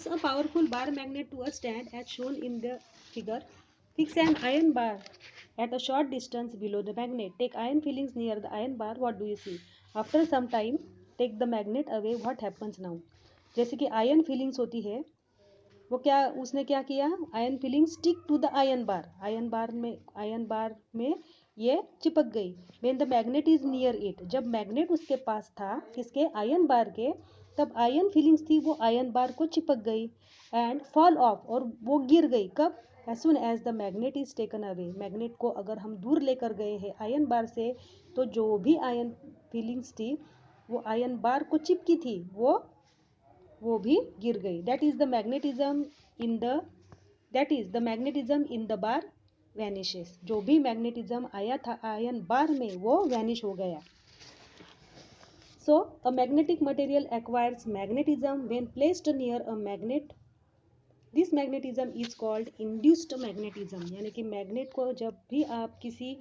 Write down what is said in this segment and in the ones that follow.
A powerful bar magnet to a stand as shown in the figure. Fix an iron bar at a short distance below the magnet. Take iron fillings near the iron bar. What do you see? After some time, take the magnet away. What happens now? जैसे कि ion feelings होती है, वो क्या उसने क्या किया, iron filing stick to the iron bar में ये चिपक गई। When the magnet is near it, जब मैग्नेट उसके पास था किसके, आयन बार के, तब आयन फीलिंग्स थी वो आयन बार को चिपक गई एंड फॉल ऑफ, और वो गिर गई। कब? As soon as the magnet is taken away, magnet को अगर हम दूर लेकर गए हैं आयन बार से, तो जो भी आयन फीलिंग्स थी वो आयन बार को चिपकी थी वो भी गिर गई। That is the magnetism in the bar vanishes, जो भी मैग्नेटिज्म आया था आयन बार में वो वैनिश हो गया। So a magnetic material acquires magnetism when placed near a magnet. This magnetism is called induced magnetism, यानी कि मैग्नेट को जब भी आप किसी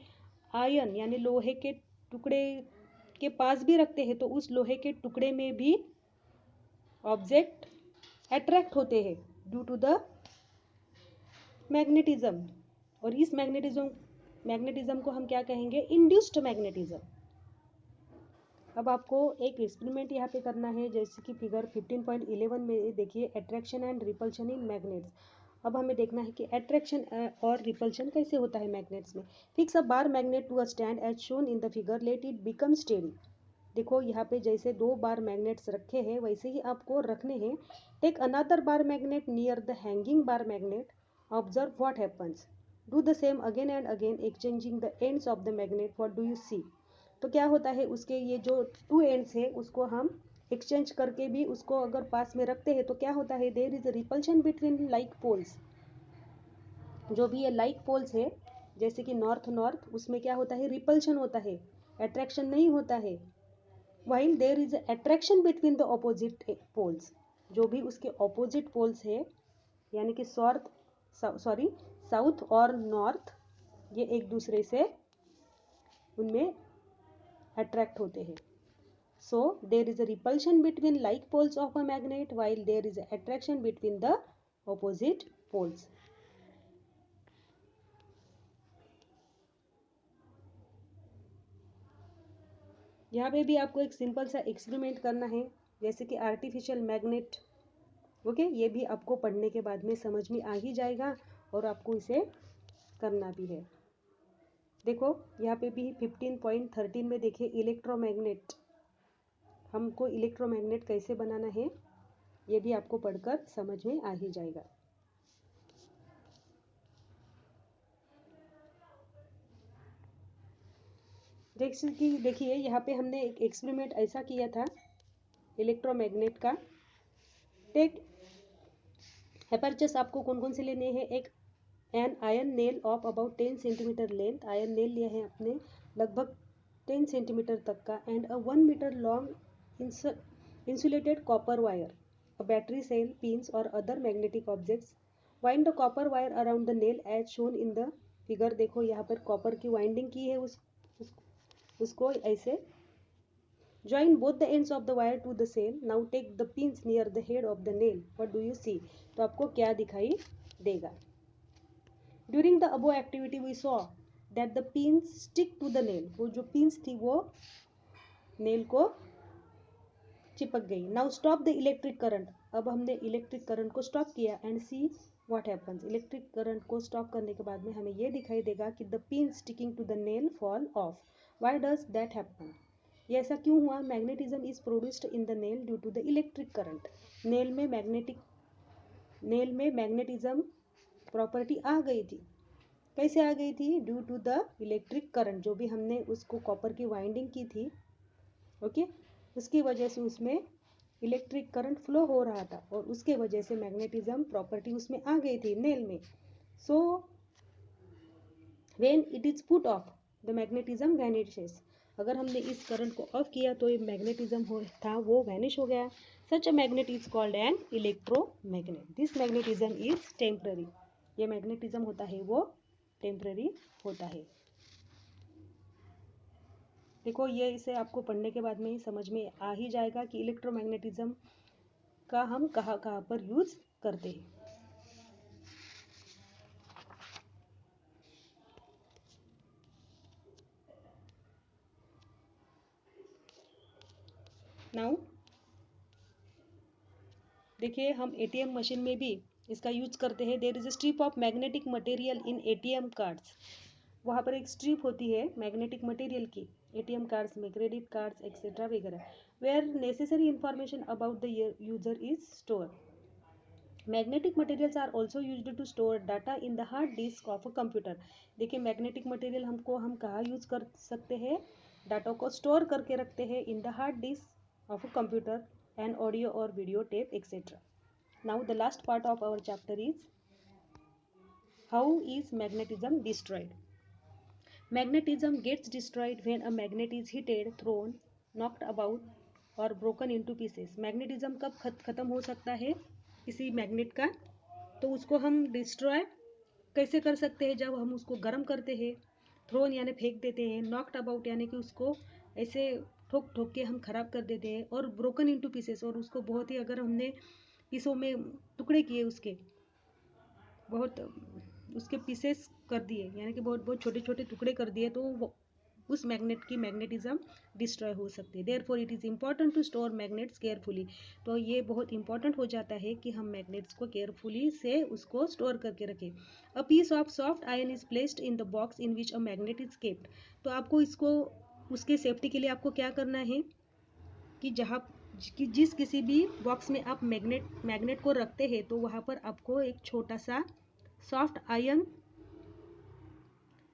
आयन यानी लोहे के टुकड़े के पास भी रखते हैं तो उस लोहे के टुकड़े में भी ऑब्जेक्ट अट्रैक्ट होते हैं ड्यू टू द मैग्नेटिज्म, और इस मैग्नेटिज्म को हम क्या कहेंगे, इंड्यूस्ड मैग्नेटिज्म। अब आपको एक एक्सपेरिमेंट यहाँ पे करना है, जैसे कि फिगर 15.11 में देखिए, attraction and repulsion in magnets. अब हमें देखना है कि अट्रैक्शन और रिपल्शन कैसे होता है मैग्नेट्स में। Fix a bar magnet to a stand as shown in the figure, let it become steady. देखो यहाँ पे जैसे 2 बार मैग्नेट्स रखे हैं वैसे ही आपको रखने हैं। Take another bar magnet near the hanging bar magnet, observe what happens. Do the same again and again exchanging the ends of the magnet, what do you see. तो क्या होता है, उसके ये जो 2 एंड्स है उसको हम एक्सचेंज करके भी उसको अगर पास में रखते हैं तो क्या होता है, there is a repulsion between like poles. जो भी ये लाइक पोल्स है जैसे कि नॉर्थ नॉर्थ, उसमें क्या होता है, रिपल्शन होता है, अट्रैक्शन नहीं होता है। While there is attraction between the opposite poles, जो भी उसके ऑपोजिट पोल्स है यानी कि साउथ और नॉर्थ, ये एक दूसरे से उनमें अट्रैक्ट होते हैं। So there is a repulsion between like poles of a magnet while there is attraction between the opposite poles. यहाँ पे भी आपको एक सिंपल सा एक्सपेरिमेंट करना है, जैसे कि आर्टिफिशियल मैग्नेट। ओके, ये भी आपको पढ़ने के बाद में समझ में आ ही जाएगा और आपको इसे करना भी है। देखो यहाँ पे भी 15.13 में देखिए, इलेक्ट्रोमैग्नेट, हमको इलेक्ट्रोमैग्नेट कैसे बनाना है ये भी आपको पढ़कर समझ में आ ही जाएगा। जैसे कि देखिए यहाँ पे हमने एक एक्सपेरिमेंट ऐसा किया था इलेक्ट्रोमैग्नेट का। टेक अपर्चर्स आपको कौन कौन से लेने हैं, एक an iron nail of about 10 centimetre length, iron nail लिया है अपने लगभग 10 सेंटीमीटर तक का, and a 1 metre long insulated copper wire, a battery cell, pins और other magnetic objects. Wind the copper wire around the nail as shown in the figure. देखो यहाँ पर कॉपर की वाइंडिंग की है उसको ऐसे। Join both the ends of the wire to the sail. Now take the pins near the head of the nail. What do you see? तो आपको क्या दिखाई देगा? During the above activity we saw that the pins stick to the nail. वो जो pins थी वो nail को चिपक गई। Now stop the electric current. अब हमने इलेक्ट्रिक करंट को स्टॉप किया and see what happens. Electric current को स्टॉप करने के बाद में हमें ये दिखाई देगा कि the pins sticking to the nail fall off. Why does that happen? ये ऐसा क्यों हुआ? Magnetism is produced in the nail due to the electric current. Nail में मैग्नेटिज्म प्रॉपर्टी आ गई थी। कैसे आ गई थी? Due to the electric current, जो भी हमने उसको कॉपर की वाइंडिंग की थी, ओके, उसकी वजह से उसमें इलेक्ट्रिक करंट फ्लो हो रहा था और उसके वजह से मैग्नेटिज्म प्रॉपर्टी उसमें आ गई थी नेल में। So when it is put off the magnetism vanishes. अगर हमने इस करंट को ऑफ किया तो ये मैग्नेटिज्म था वो वैनिश हो गया। Such a magnet is called an electromagnet. This magnetism is temporary. ये मैग्नेटिज्म होता है वो टेम्पररी होता है। देखो ये इसे आपको पढ़ने के बाद में ही समझ में आ ही जाएगा कि इलेक्ट्रोमैग्नेटिज्म का हम कहाँ कहाँ पर यूज करते हैं। नाउ देखिए, हम एटीएम मशीन में भी इसका यूज करते हैं। There is a strip of magnetic material in ATM cards. वहाँ पर एक स्ट्रिप होती है मैग्नेटिक मटेरियल की एटीएम कार्ड्स में, क्रेडिट कार्ड्स एक्सेट्रा वगैरह, where necessary information about the user is store. Magnetic materials are also used to store data in the hard disk of a computer. देखिए, magnetic material हम कहाँ use कर सकते हैं? Data को store करके रखते हैं in the hard disk of a computer and audio और video tape etcetera. Now the last part of our chapter is how is magnetism destroyed. Magnetism gets destroyed when a magnet is heated, thrown, knocked about or broken into pieces. Magnetism कब खत्म हो सकता है किसी magnet का? तो उसको हम डिस्ट्रॉय कैसे कर सकते हैं? जब हम उसको गर्म करते हैं, थ्रोन यानी फेंक देते हैं, नॉक्ड अबाउट यानी कि उसको ऐसे ठोक ठोक के हम खराब कर देते हैं, और ब्रोकन इनटू पीसेस, और उसको बहुत ही अगर हमने पीसों में टुकड़े किए, उसके बहुत उसके पीसेस कर दिए, यानी कि बहुत बहुत छोटे छोटे टुकड़े कर दिए, तो वो उस मैग्नेट की मैग्नेटिज्म डिस्ट्रॉय हो सकती है। Therefore it is important to store magnets carefully. तो ये बहुत इंपॉर्टेंट हो जाता है कि हम मैग्नेट्स को केयरफुली से उसको स्टोर करके रखें। A piece of soft iron is placed in the box in which a magnet is kept. तो आपको इसको उसके सेफ्टी के लिए आपको क्या करना है कि जहाँ कि जिस किसी भी बॉक्स में आप मैग्नेट को रखते हैं, तो वहाँ पर आपको एक छोटा सा soft iron,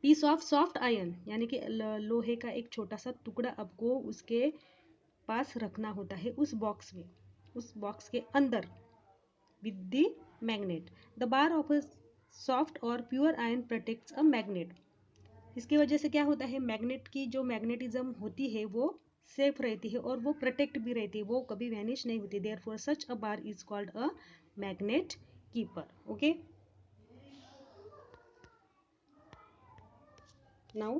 piece of soft iron यानी कि लोहे का एक छोटा सा टुकड़ा आपको उसके पास रखना होता है, उस बॉक्स में, उस बॉक्स के अंदर, with the magnet. The bar of a soft और pure iron protects a magnet. इसकी वजह से क्या होता है? मैग्नेट की जो मैग्नेटिज्म होती है वो सेफ रहती है और वो प्रोटेक्ट भी रहती है, वो कभी वैनिश नहीं होती। Therefore such a bar is called a magnet keeper. Okay, now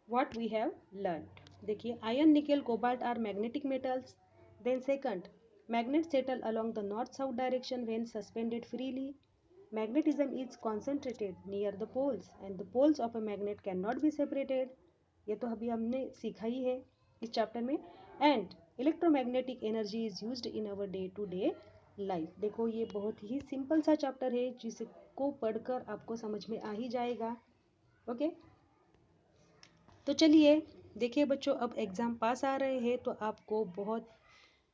what we have learned. देखिए, iron, nickel, cobalt are magnetic metals. Then second, magnet settle along the north south direction when suspended freely. Magnetism is concentrated near the poles and the poles of a magnet cannot be separated. ये तो अभी हमने सीखा ही है इस chapter में. And electromagnetic energy is used in our day to day life. देखो, ये बहुत ही सिंपल सा चैप्टर है जिसको पढ़कर आपको समझ में आ ही जाएगा. ओके, तो चलिए देखिए बच्चों, अब एग्ज़ाम पास आ रहे हैं तो आपको बहुत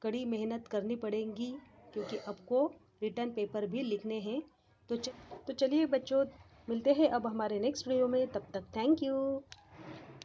कड़ी मेहनत करनी पड़ेगी, क्योंकि आपको रिटर्न पेपर भी लिखने हैं. तो चलिए बच्चों, मिलते हैं अब हमारे नेक्स्ट वीडियो में. तब तक थैंक यू.